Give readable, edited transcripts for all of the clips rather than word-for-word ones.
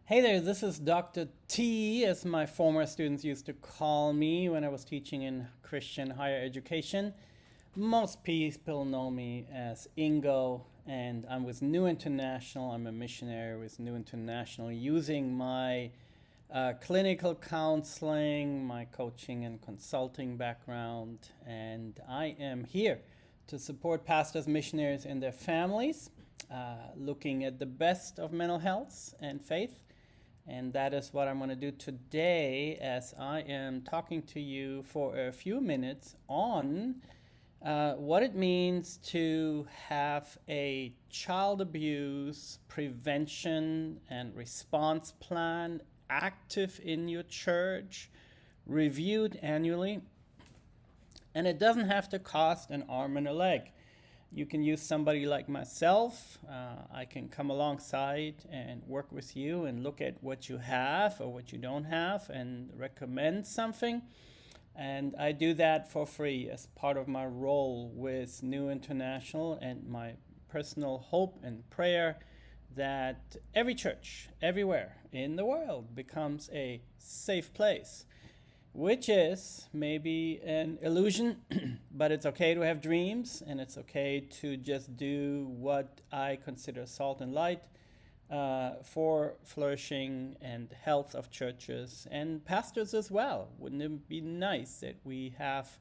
Hey there, this is Dr. T, as my former students used to call me when I was teaching in Christian higher education. Most people know me as Ingo, and I'm with New International. I'm a missionary with New International, using my clinical counseling, my coaching and consulting background, and I am here to support pastors, missionaries, and their families, looking at the best of mental health and faith. And that is what I'm going to do today, as I am talking to you for a few minutes on what it means to have a child abuse prevention and response plan active in your church, reviewed annually. And it doesn't have to cost an arm and a leg. You can use somebody like myself. I can come alongside and work with you and look at what you have or what you don't have and recommend something. And I do that for free as part of my role with New International, and my personal hope and prayer that every church, everywhere in the world, becomes a safe place. Which is maybe an illusion, but it's okay to have dreams, and it's okay to just do what I consider salt and light for flourishing and health of churches and pastors as well. Wouldn't it be nice that we have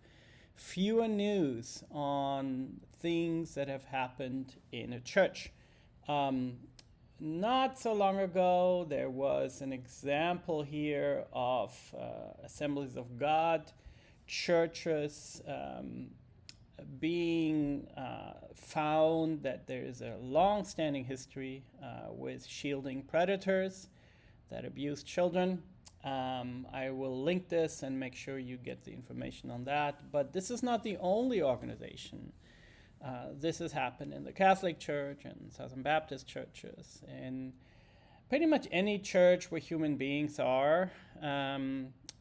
fewer news on things that have happened in a church? Not so long ago, there was an example here of Assemblies of God, churches being found that there is a long-standing history with shielding predators that abuse children. I will link this and make sure you get the information on that. But this is not the only organization. This has happened in the Catholic Church and Southern Baptist churches, and pretty much any church where human beings are.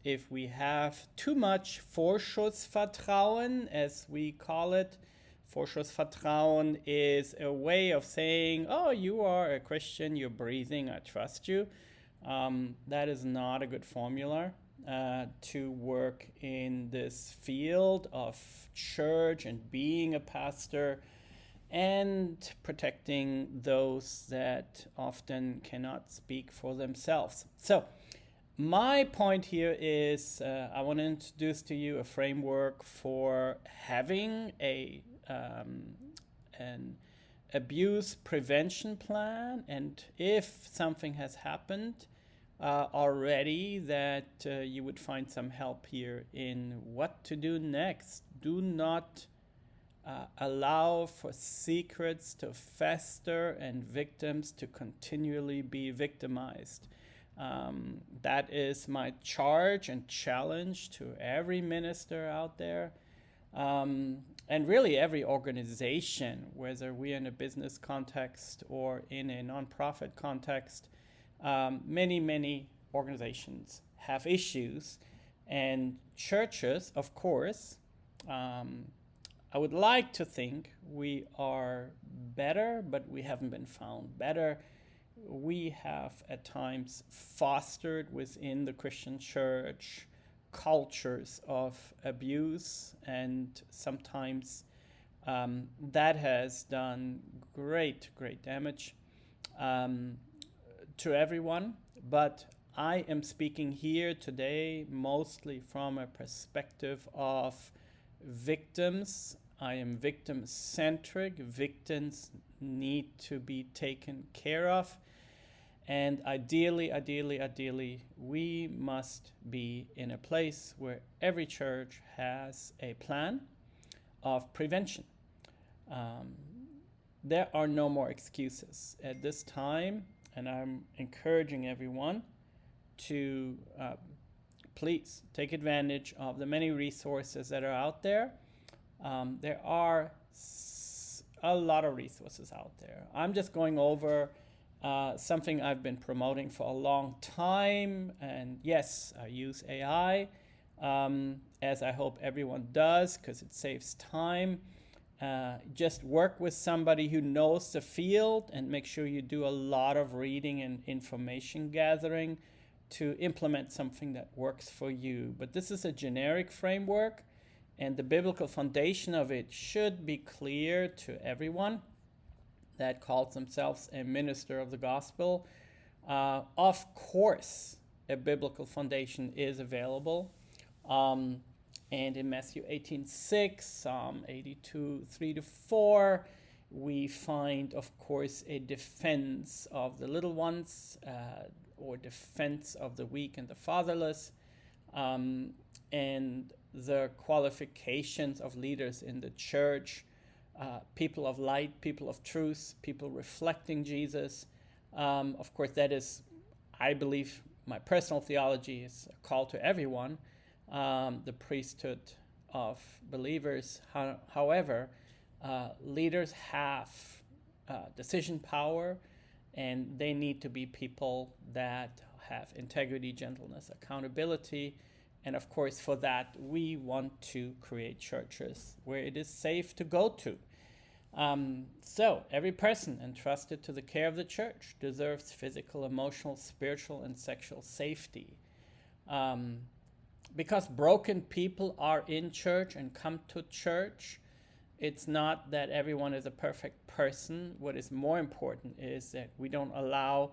If we have too much Vorschussvertrauen, as we call it, Vorschussvertrauen is a way of saying, oh, you are a Christian, you're breathing, I trust you. That is not a good formula to work in this field of church and being a pastor and protecting those that often cannot speak for themselves. So my point here is I want to introduce to you a framework for having an abuse prevention plan, and if something has happened already, that you would find some help here in what to do next. Do not allow for secrets to fester and victims to continually be victimized. That is my charge and challenge to every minister out there, and really every organization, whether we're in a business context or in a nonprofit context. Many organizations have issues, and churches, of course, I would like to think we are better, but we haven't been found better. We have at times fostered within the Christian church cultures of abuse, and sometimes that has done great damage to everyone. But I am speaking here today mostly from a perspective of victims. I am victim-centric. Victims need to be taken care of. And ideally, we must be in a place where every church has a plan of prevention. There are no more excuses at this time, and I'm encouraging everyone to please take advantage of the many resources that are out there. There are a lot of resources out there. I'm just going over something I've been promoting for a long time, and yes, I use AI, as I hope everyone does, because it saves time. Just work with somebody who knows the field and make sure you do a lot of reading and information gathering to implement something that works for you. But this is a generic framework, and the biblical foundation of it should be clear to everyone that calls themselves a minister of the gospel. Of course, a biblical foundation is available. And in Matthew 18:6, Psalm 82:3-4, we find, of course, a defense of the little ones, or defense of the weak and the fatherless, and the qualifications of leaders in the church, people of light, people of truth, people reflecting Jesus. Of course, that is, I believe, my personal theology is a call to everyone. The priesthood of believers. However, leaders have decision power, and they need to be people that have integrity, gentleness, accountability. And of course, for that, we want to create churches where it is safe to go to. So every person entrusted to the care of the church deserves physical, emotional, spiritual, and sexual safety. Because broken people are in church and come to church, it's not that everyone is a perfect person. What is more important is that we don't allow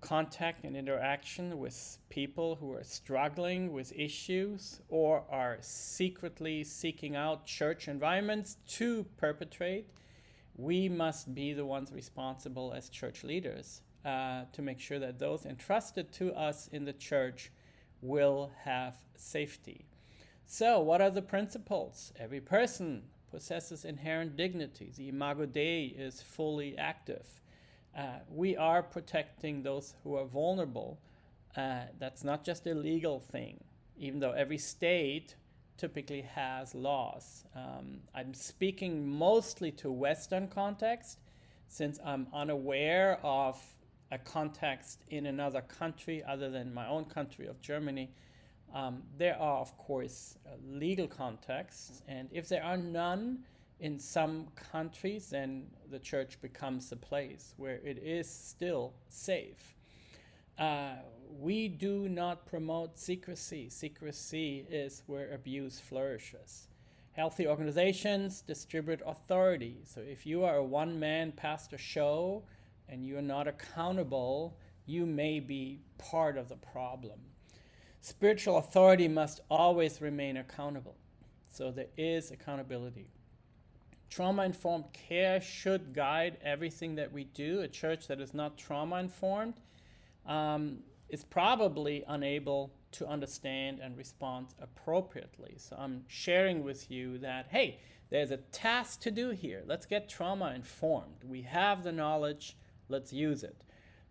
contact and interaction with people who are struggling with issues or are secretly seeking out church environments to perpetrate. We must be the ones responsible as church leaders to make sure that those entrusted to us in the church will have safety. So, what are the principles? Every person possesses inherent dignity. The imago Dei is fully active. We are protecting those who are vulnerable. That's not just a legal thing, even though every state typically has laws. I'm speaking mostly to Western context, since I'm unaware of a context in another country other than my own country of Germany. There are, of course, legal contexts, and if there are none in some countries, then the church becomes the place where it is still safe. We do not promote secrecy. Secrecy is where abuse flourishes. Healthy organizations distribute authority. So if you are a one-man pastor show and you're not accountable, you may be part of the problem. Spiritual authority must always remain accountable. So there is accountability. Trauma-informed care should guide everything that we do. A church that is not trauma-informed is probably unable to understand and respond appropriately. So I'm sharing with you that, hey, there's a task to do here. Let's get trauma-informed. We have the knowledge. Let's use it.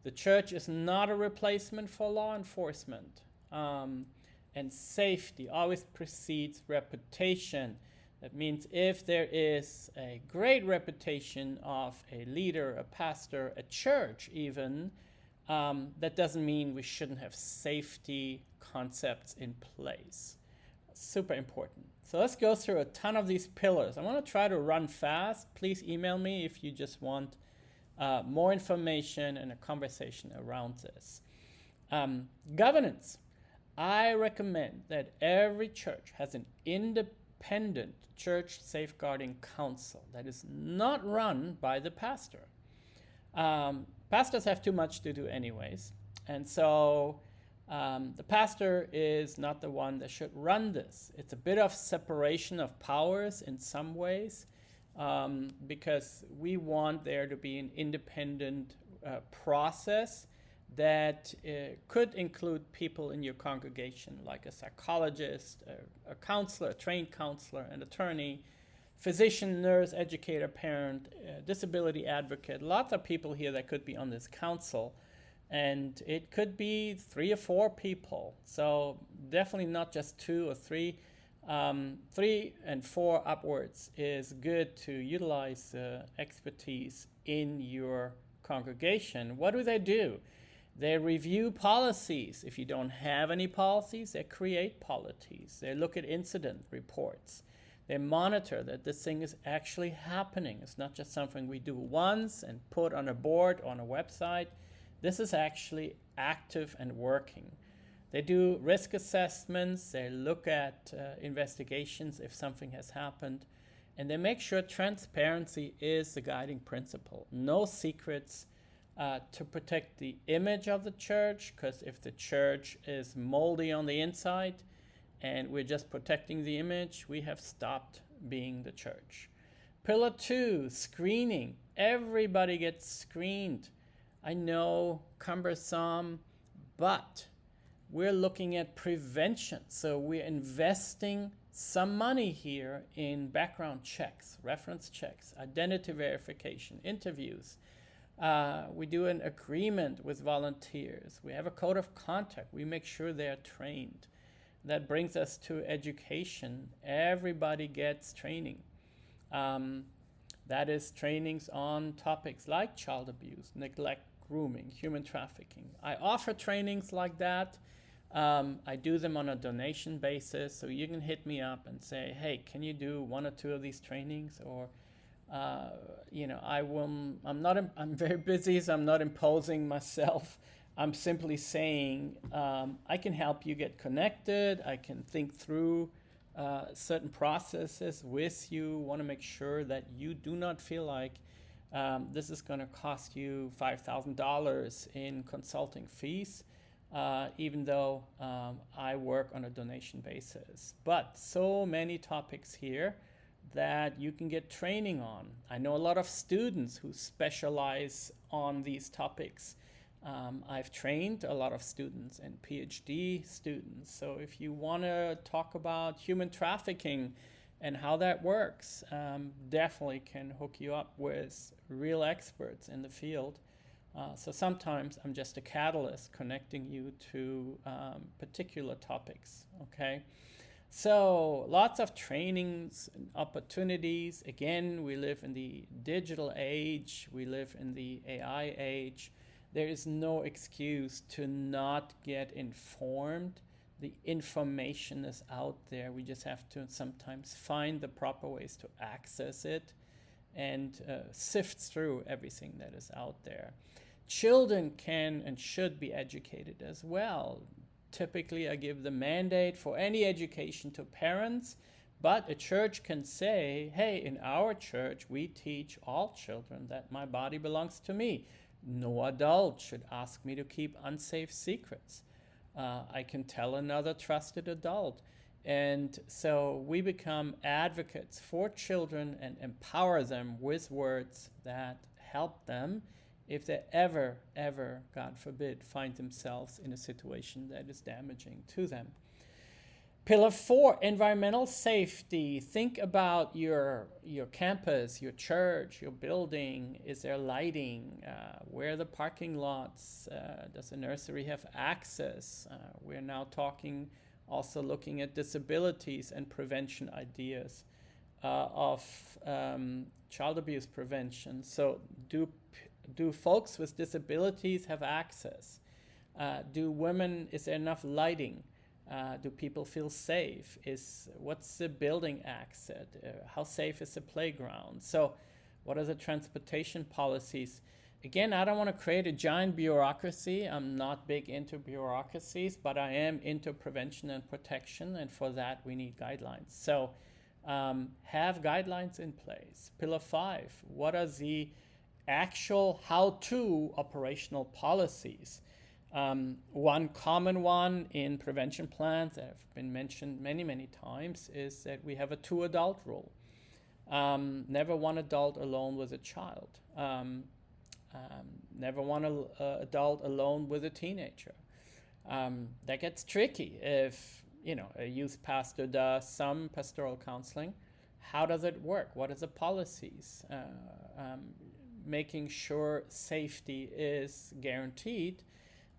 The church is not a replacement for law enforcement. And safety always precedes reputation. That means if there is a great reputation of a leader, a pastor, a church even, that doesn't mean we shouldn't have safety concepts in place. Super important. So let's go through a ton of these pillars. I want to try to run fast. Please email me if you just want more information and a conversation around this. Governance. I recommend that every church has an independent church safeguarding council that is not run by the pastor. Pastors have too much to do anyways, and so the pastor is not the one that should run this. It's a bit of separation of powers in some ways, because we want there to be an independent process that could include people in your congregation, like a psychologist, a counselor, a trained counselor, an attorney, physician, nurse, educator, parent, disability advocate. Lots of people here that could be on this council. And it could be 3 or 4 people. So definitely not just 2 or 3. 3 and 4 upwards is good to utilize expertise in your congregation. What do? They review policies. If you don't have any policies, they create policies. They look at incident reports. They monitor that this thing is actually happening. It's not just something we do once and put on a board or on a website. This is actually active and working. They do risk assessments, they look at investigations if something has happened, and they make sure transparency is the guiding principle. No secrets, to protect the image of the church, because if the church is moldy on the inside and we're just protecting the image, we have stopped being the church. Pillar 2, screening. Everybody gets screened. I know, cumbersome, but we're looking at prevention. So we're investing some money here in background checks, reference checks, identity verification, interviews. We do an agreement with volunteers. We have a code of conduct. We make sure they're trained. That brings us to education. Everybody gets training. That is trainings on topics like child abuse, neglect, grooming, human trafficking. I offer trainings like that. I do them on a donation basis, so you can hit me up and say, hey, can you do 1 or 2 of these trainings? Or I'm very busy, so I'm not imposing myself. I'm simply saying I can help you get connected. I can think through certain processes with you. Want to make sure that you do not feel like this is going to cost you $5,000 in consulting fees, even though I work on a donation basis. But so many topics here that you can get training on. I know a lot of students who specialize on these topics. I've trained a lot of students and PhD students. So if you want to talk about human trafficking and how that works, definitely can hook you up with real experts in the field. So sometimes I'm just a catalyst connecting you to particular topics, okay? So lots of trainings and opportunities. Again, we live in the digital age. We live in the AI age. There is no excuse to not get informed. The information is out there. We just have to sometimes find the proper ways to access it and sift through everything that is out there. Children can and should be educated as well. Typically, I give the mandate for any education to parents, but a church can say, hey, in our church, we teach all children that my body belongs to me. No adult should ask me to keep unsafe secrets. I can tell another trusted adult. And so we become advocates for children and empower them with words that help them if they ever, God forbid, find themselves in a situation that is damaging to them. Pillar 4, environmental safety. Think about your campus, your church, your building. Is there lighting? Where are the parking lots? Does the nursery have access? We're now also looking at disabilities and prevention ideas of child abuse prevention. So do folks with disabilities have access? Is there enough lighting? Do people feel safe? What's the building access? How safe is the playground? So what are the transportation policies? Again, I don't want to create a giant bureaucracy. I'm not big into bureaucracies, but I am into prevention and protection, and for that we need guidelines. So have guidelines in place. Pillar 5, what are the actual how-to operational policies? One common one in prevention plans that have been mentioned many times is that we have a 2-adult rule. Never one adult alone with a child. Never one adult alone with a teenager. That gets tricky if a youth pastor does some pastoral counseling. How does it work? What are the policies? Making sure safety is guaranteed.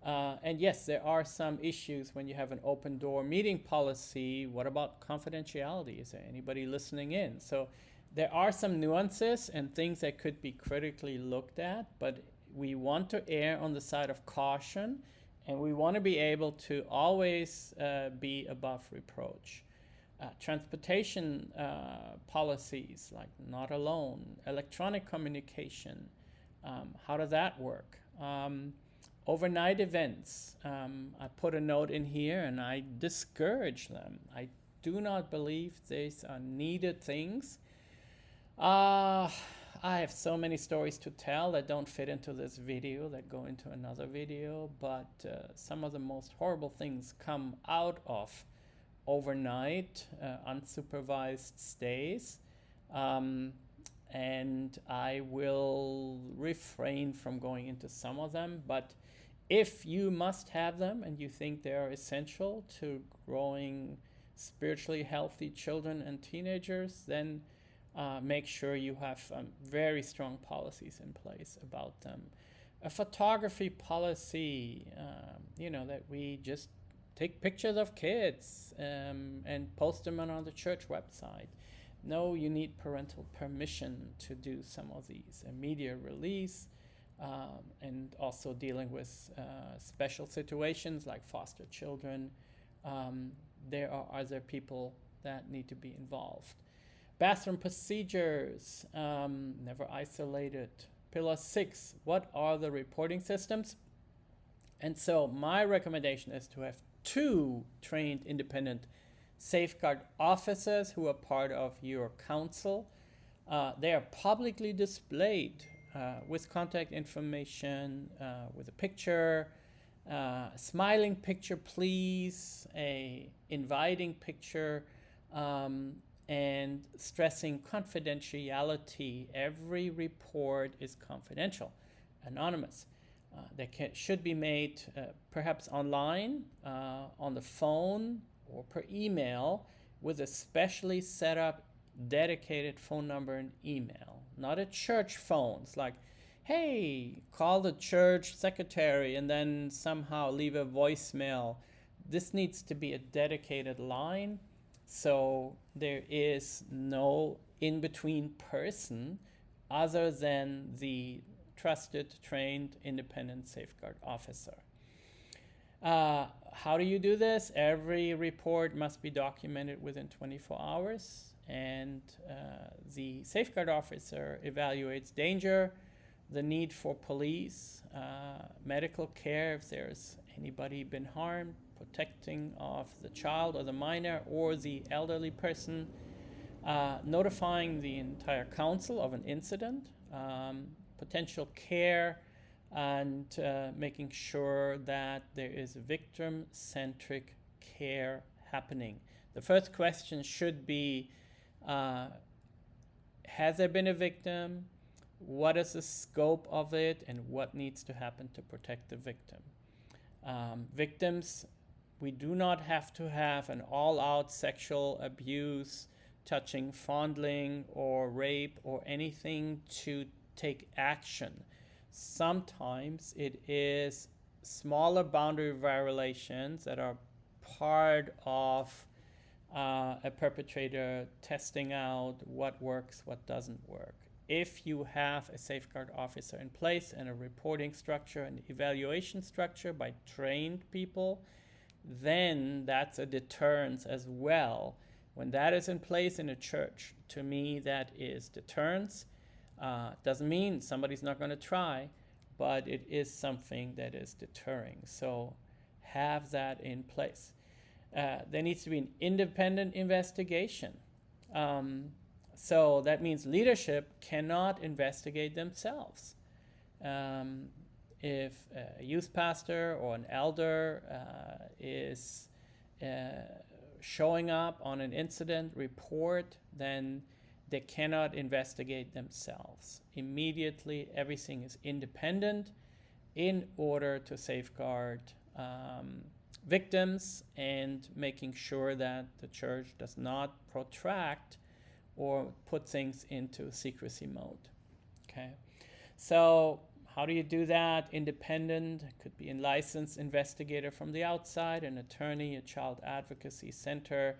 And yes, there are some issues when you have an open door meeting policy. What about confidentiality? Is there anybody listening in? So there are some nuances and things that could be critically looked at, but we want to err on the side of caution, and we want to be able to always be above reproach. Transportation policies like not alone, electronic communication, how does that work? Overnight events, I put a note in here and I discourage them. I do not believe these are needed things. I have so many stories to tell that don't fit into this video, that go into another video, but some of the most horrible things come out of overnight, unsupervised stays. And I will refrain from going into some of them, but if you must have them and you think they are essential to growing spiritually healthy children and teenagers, then make sure you have very strong policies in place about them. A photography policy, that we just take pictures of kids and post them on the church website. No, you need parental permission to do some of these. A media release, and also dealing with special situations like foster children. There are other people that need to be involved. Bathroom procedures, never isolated. Pillar 6, what are the reporting systems? And so my recommendation is to have 2 trained independent safeguard officers who are part of your council. They are publicly displayed with contact information, with a picture, smiling picture please, a inviting picture, and stressing confidentiality. Every report is confidential, anonymous. Should be made perhaps online, on the phone, or per email with a specially set up dedicated phone number and email. Not a church phone. It's like, hey, call the church secretary and then somehow leave a voicemail. This needs to be a dedicated line, so there is no in-between person other than the trusted, trained, independent safeguard officer. How do you do this? Every report must be documented within 24 hours, and the safeguard officer evaluates danger, the need for police, medical care if there's anybody been harmed, protecting of the child or the minor or the elderly person, notifying the entire council of an incident, potential care, and making sure that there is victim-centric care happening. The first question should be, has there been a victim? What is the scope of it, and what needs to happen to protect the victim? Victims, we do not have to have an all-out sexual abuse, touching, fondling, or rape, or anything to take action. Sometimes it is smaller boundary violations that are part of a perpetrator testing out what works, what doesn't work. If you have a safeguard officer in place and a reporting structure and evaluation structure by trained people, then that's a deterrence as well. When that is in place in a church, to me, that is deterrence. Doesn't mean somebody's not going to try, but it is something that is deterring. So have that in place. There needs to be an independent investigation. So that means leadership cannot investigate themselves. If a youth pastor or an elder is showing up on an incident report, then they cannot investigate themselves. Immediately, everything is independent in order to safeguard victims and making sure that the church does not protract or put things into secrecy mode. Okay, so how do you do that? Independent, could be a licensed investigator from the outside, an attorney, a child advocacy center.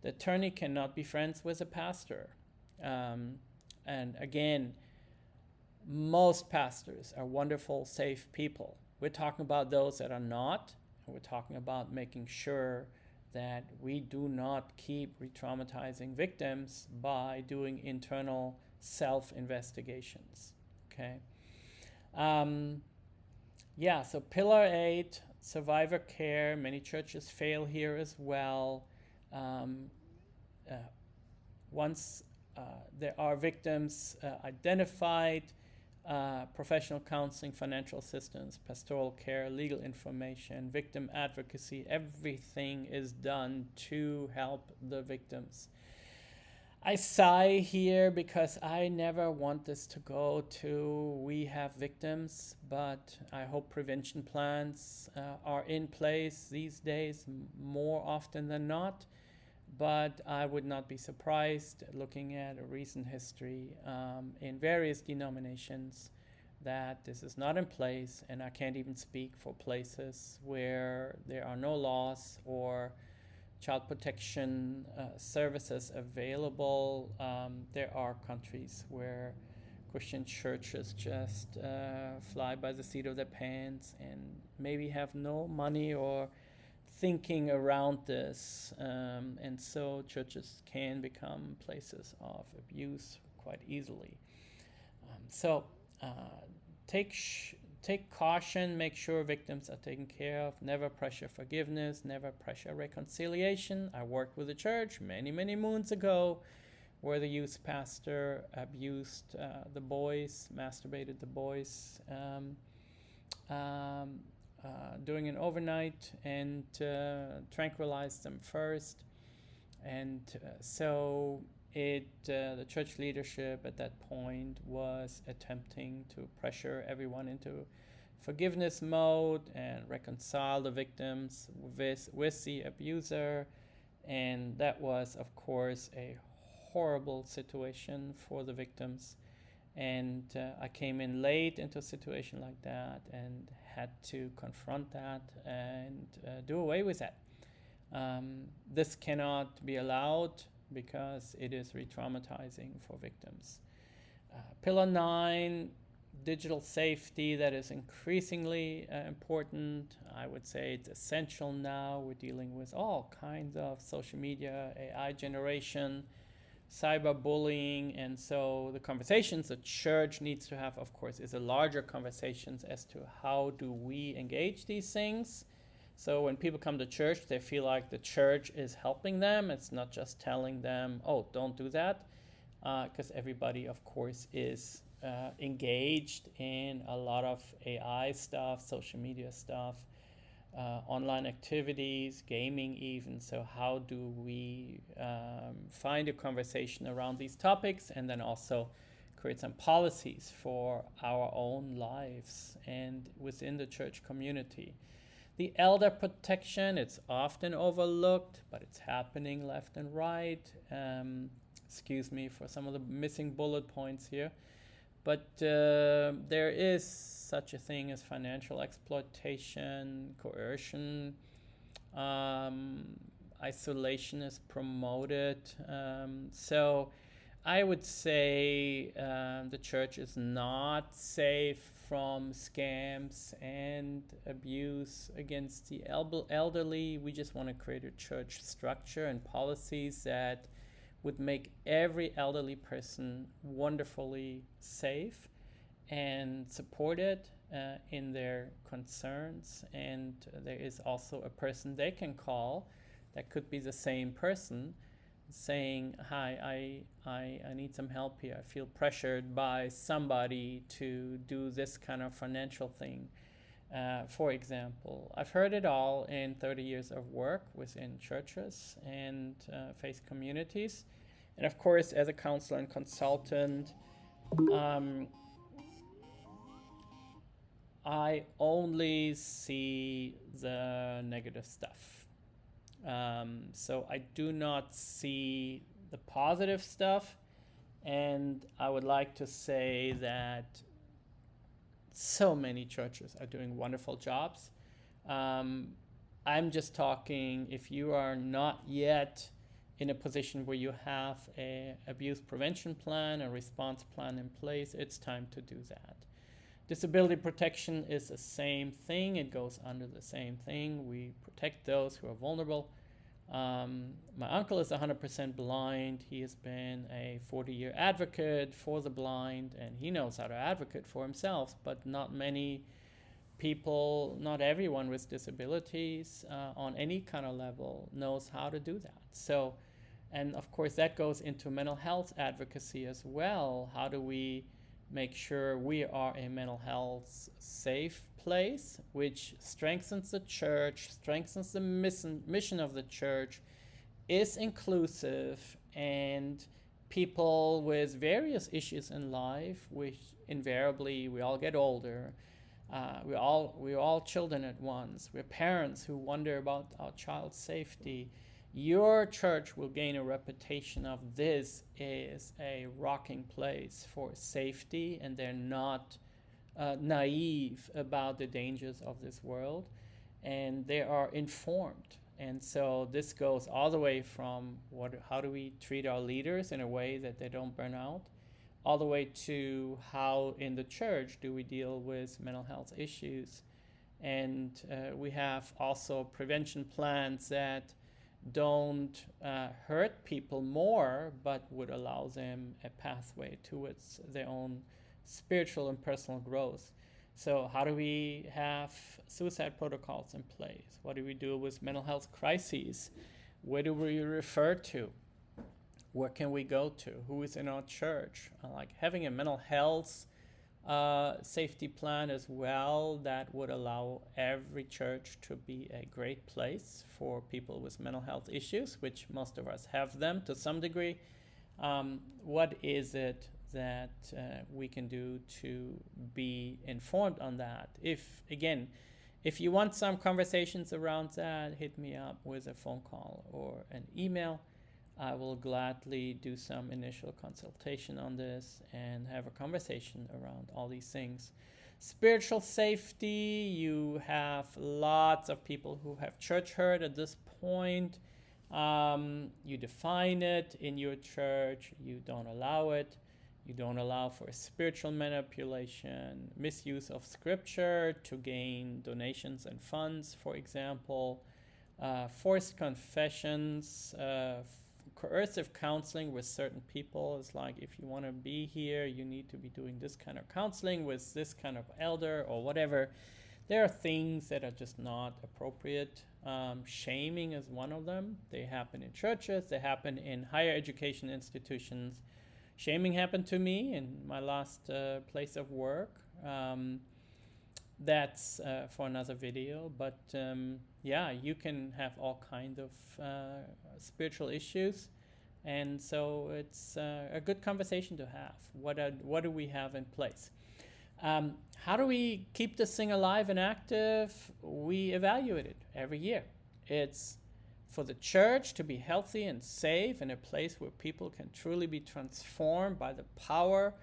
The attorney cannot be friends with a pastor. And again, most pastors are wonderful, safe people. We're talking about those that are not, and we're talking about making sure that we do not keep re-traumatizing victims by doing internal self-investigations. Okay. Yeah, so Pillar 8, survivor care. Many churches fail here as well. Um, uh, Once there are victims identified, professional counseling, financial assistance, pastoral care, legal information, victim advocacy, everything is done to help the victims. I sigh here because I never want this to go to we have victims, but I hope prevention plans are in place these days more often than not. But I would not be surprised, looking at a recent history in various denominations, that this is not in place, and I can't even speak for places where there are no laws or child protection services available. There are countries where Christian churches just fly by the seat of their pants and maybe have no money or thinking around this, and so churches can become places of abuse quite easily. So take caution, make sure victims are taken care of, never pressure forgiveness, never pressure reconciliation. I worked with a church many moons ago where the youth pastor abused the boys, masturbated the boys, doing an overnight, and tranquilized them first. And so the church leadership at that point was attempting to pressure everyone into forgiveness mode and reconcile the victims with the abuser. And that was, of course, a horrible situation for the victims. And I came in late into a situation like that and had to confront that and do away with that. This cannot be allowed because it is re-traumatizing for victims. Pillar 9, digital safety, that is increasingly important. I would say it's essential now. We're dealing with all kinds of social media, AI generation, cyberbullying, and so the conversations the church needs to have, of course, is a larger conversations as to how do we engage these things. So when people come to church, they feel like the church is helping them. It's not just telling them, oh, don't do that, because everybody, of course, is engaged in a lot of AI stuff, social media stuff, online activities, gaming even. So how do we find a conversation around these topics, and then also create some policies for our own lives and within the church community. The elder protection, it's often overlooked, but it's happening left and right. Excuse me for some of the missing bullet points here. But there is such a thing as financial exploitation, coercion, isolation is promoted. So I would say the church is not safe from scams and abuse against the elderly. We just want to create a church structure and policies that would make every elderly person wonderfully safe and supported in their concerns. And there is also a person they can call that could be the same person saying, hi, I need some help here. I feel pressured by somebody to do this kind of financial thing. For example, I've heard it all in 30 years of work within churches and faith communities. And of course, as a counselor and consultant, I only see the negative stuff. So I do not see the positive stuff. And I would like to say that so many churches are doing wonderful jobs. I'm just talking, if you are not yet in a position where you have an abuse prevention plan, a response plan in place, it's time to do that. Disability protection is the same thing. It goes under the same thing. We protect those who are vulnerable. My uncle is 100% blind. He has been a 40-year advocate for the blind, and he knows how to advocate for himself, but not many people, not everyone with disabilities on any kind of level knows how to do that. So, and of course that goes into mental health advocacy as well. How do we make sure we are a mental health safe place, which strengthens the church, strengthens the mission of the church, is inclusive, and people with various issues in life, which invariably we all get older. We're all children at once. We're parents who wonder about our child's safety. Your church will gain a reputation of this is a rocking place for safety, and they're not naive about the dangers of this world, and they are informed. And so this goes all the way from how do we treat our leaders in a way that they don't burn out, all the way to how in the church do we deal with mental health issues. And we have also prevention plans that don't hurt people more, but would allow them a pathway towards their own spiritual and personal growth. So how do we have suicide protocols in place? What do we do with mental health crises? Where do we refer to? Where can we go to? Who is in our church? Like having a mental health safety plan as well that would allow every church to be a great place for people with mental health issues, which most of us have them to some degree. What is it that we can do to be informed on that? If you want some conversations around that, hit me up with a phone call or an email. I will gladly do some initial consultation on this and have a conversation around all these things. Spiritual safety, you have lots of people who have church hurt at this point. You define it in your church, you don't allow it. You don't allow for spiritual manipulation, misuse of scripture to gain donations and funds, for example, forced confessions, coercive counseling with certain people. It's like, if you want to be here, you need to be doing this kind of counseling with this kind of elder or whatever. There are things that are just not appropriate. Shaming is one of them. They happen in churches, they happen in higher education institutions. Shaming happened to me in my last place of work. That's for another video, but yeah, you can have all kinds of spiritual issues, and so it's a good conversation to have. What do we have in place? How do we keep this thing alive and active? We evaluate it every year. It's for the church to be healthy and safe in a place where people can truly be transformed by the power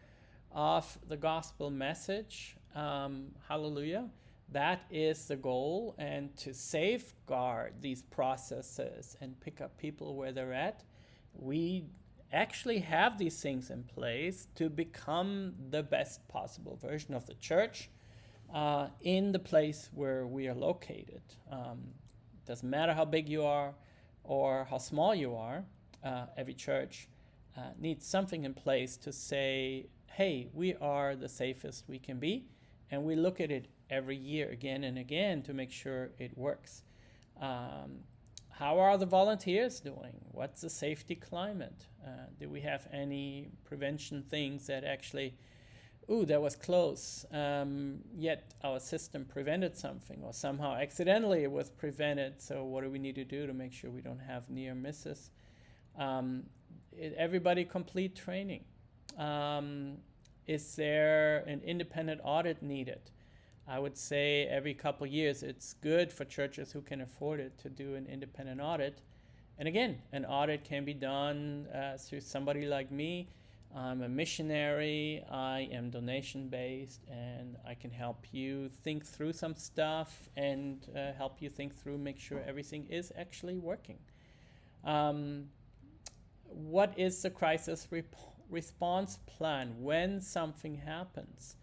of the gospel message. Hallelujah. That is the goal, and to safeguard these processes and pick up people where they're at, we actually have these things in place to become the best possible version of the church in the place where we are located. Doesn't matter how big you are or how small you are, every church needs something in place to say, hey, we are the safest we can be, and we look at it every year again and again to make sure it works. How are the volunteers doing? What's the safety climate? Do we have any prevention things that actually, that was close, yet our system prevented something, or somehow accidentally it was prevented, so what do we need to do to make sure we don't have near misses? Everybody complete training. Is there an independent audit needed? I would say every couple years it's good for churches who can afford it to do an independent audit. And again, an audit can be done through somebody like me. I'm a missionary, I am donation-based, and I can help you think through some stuff and help you think through, make sure everything is actually working. What is the crisis response plan when something happens?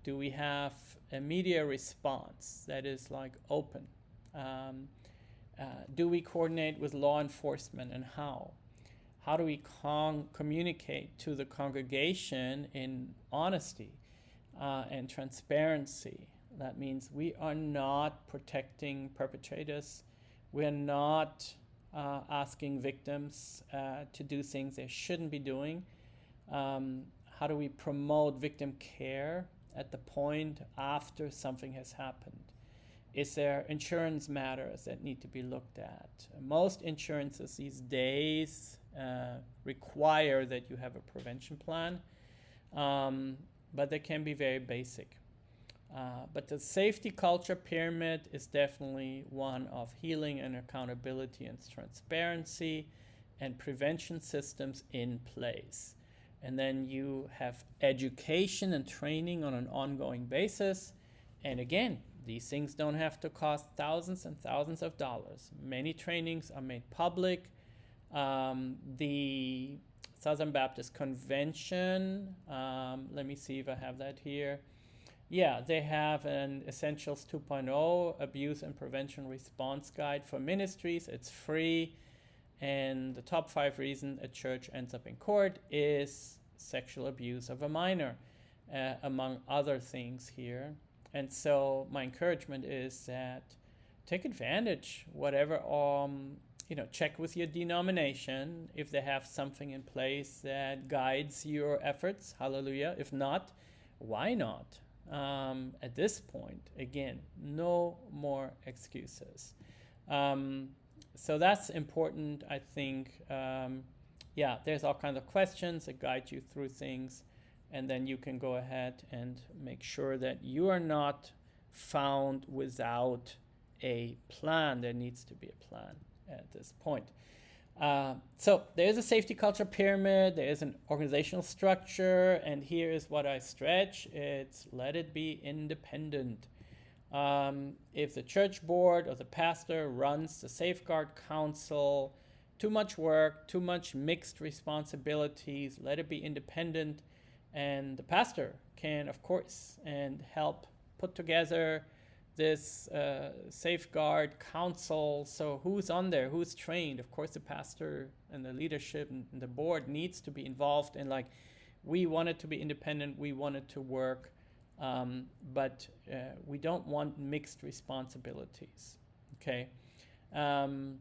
Do we have a media response that is like open? Do we coordinate with law enforcement, and how? How do we communicate to the congregation in honesty and transparency? That means we are not protecting perpetrators. We're not asking victims to do things they shouldn't be doing. How do we promote victim care at the point after something has happened? Is there insurance matters that need to be looked at? Most insurances these days require that you have a prevention plan, but they can be very basic. But the safety culture pyramid is definitely one of healing and accountability and transparency and prevention systems in place. And then you have education and training on an ongoing basis. And again, these things don't have to cost thousands and thousands of dollars. Many trainings are made public. The Southern Baptist Convention, let me see if I have that here. Yeah, they have an Essentials 2.0 Abuse and Prevention Response Guide for ministries. It's free. And the top 5 reasons a church ends up in court is sexual abuse of a minor, among other things here. And so my encouragement is that take advantage, whatever, check with your denomination if they have something in place that guides your efforts. Hallelujah. If not, why not? At this point, again, no more excuses. So that's important, I think. There's all kinds of questions that guide you through things, and then you can go ahead and make sure that you are not found without a plan. There needs to be a plan at this point. So there's a safety culture pyramid, there is an organizational structure, and here is what I stretch. It's let it be independent. If the church board or the pastor runs the safeguard council, too much work, too much mixed responsibilities, let it be independent. And the pastor can, of course, and help put together this safeguard council. So who's on there? Who's trained? Of course, the pastor and the leadership and the board needs to be involved. And we want it to be independent. We want it to work. But we don't want mixed responsibilities. Okay. And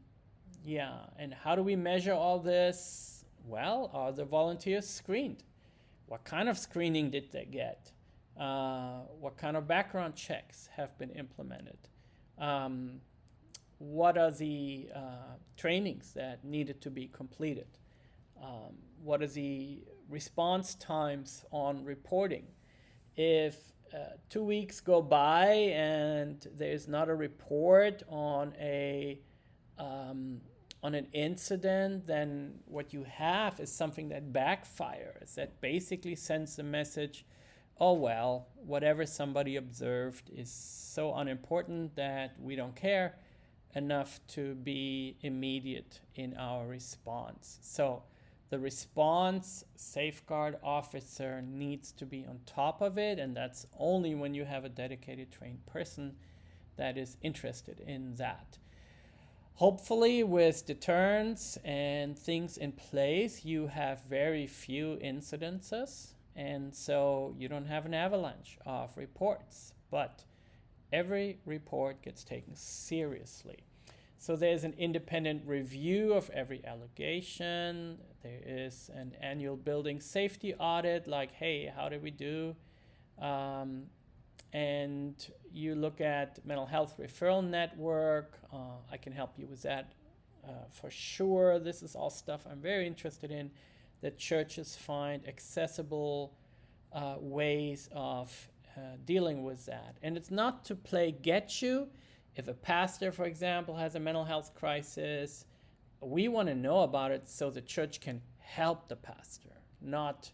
how do we measure all this? Well, are the volunteers screened? What kind of screening did they get? What kind of background checks have been implemented? What are the trainings that needed to be completed? What are the response times on reporting? If 2 weeks go by and there's not a report on an incident, then what you have is something that backfires, that basically sends the message, oh well, whatever somebody observed is so unimportant that we don't care enough to be immediate in our response. So the response safeguard officer needs to be on top of it, and that's only when you have a dedicated trained person that is interested in that. Hopefully, with deterrence and things in place, you have very few incidences, and so you don't have an avalanche of reports. But every report gets taken seriously. So there's an independent review of every allegation. There is an annual building safety audit, like, hey, how did we do? And you look at mental health referral network. I can help you with that for sure. This is all stuff I'm very interested in, that churches find accessible ways of dealing with that. And it's not to play get you. If a pastor, for example, has a mental health crisis, we want to know about it so the church can help the pastor, not,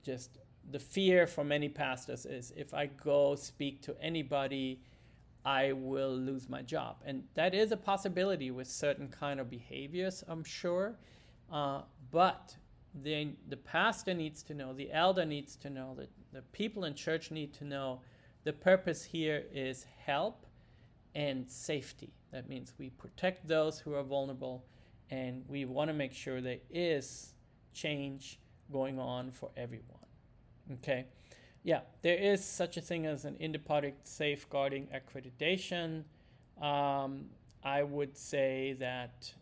just the fear for many pastors is if I go speak to anybody, I will lose my job. And that is a possibility with certain kind of behaviors, I'm sure. But the pastor needs to know, the elder needs to know, that the people in church need to know the purpose here is help and safety. That means we protect those who are vulnerable, and we want to make sure there is change going on for everyone. Okay, yeah, there is such a thing as an inter-party safeguarding accreditation. I would say that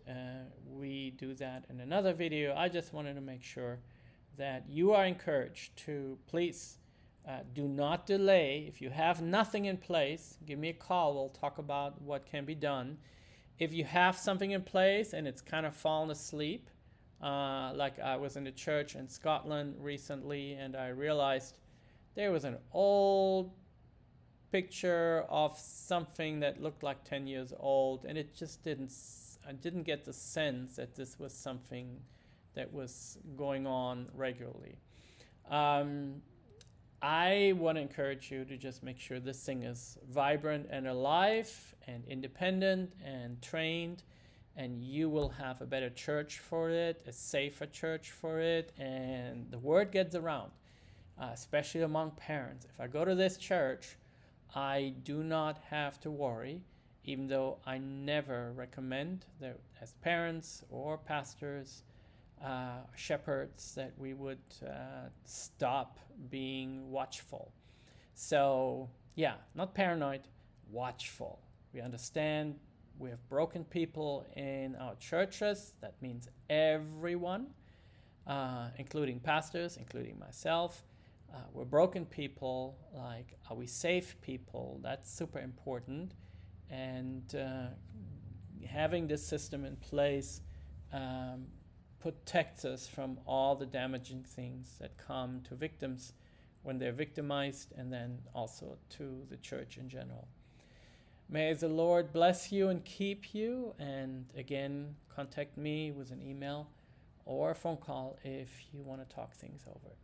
we do that in another video. I just wanted to make sure that you are encouraged to please do not delay. If you have nothing in place, give me a call. We'll talk about what can be done. If you have something in place and it's kind of fallen asleep, like I was in a church in Scotland recently, and I realized there was an old picture of something that looked like 10 years old, and it just I didn't get the sense that this was something that was going on regularly. I want to encourage you to just make sure this thing is vibrant and alive and independent and trained, and you will have a better church for it, a safer church for it, and the word gets around, especially among parents. If I go to this church, I do not have to worry, even though I never recommend that as parents or pastors, shepherds, that we would stop being watchful. So yeah, not paranoid, watchful. We understand we have broken people in our churches. That means everyone, including pastors, including myself. We're broken people. Like, are we safe people? That's super important. And having this system in place protects us from all the damaging things that come to victims when they're victimized, and then also to the church in general. May the Lord bless you and keep you. And again, contact me with an email or a phone call if you want to talk things over.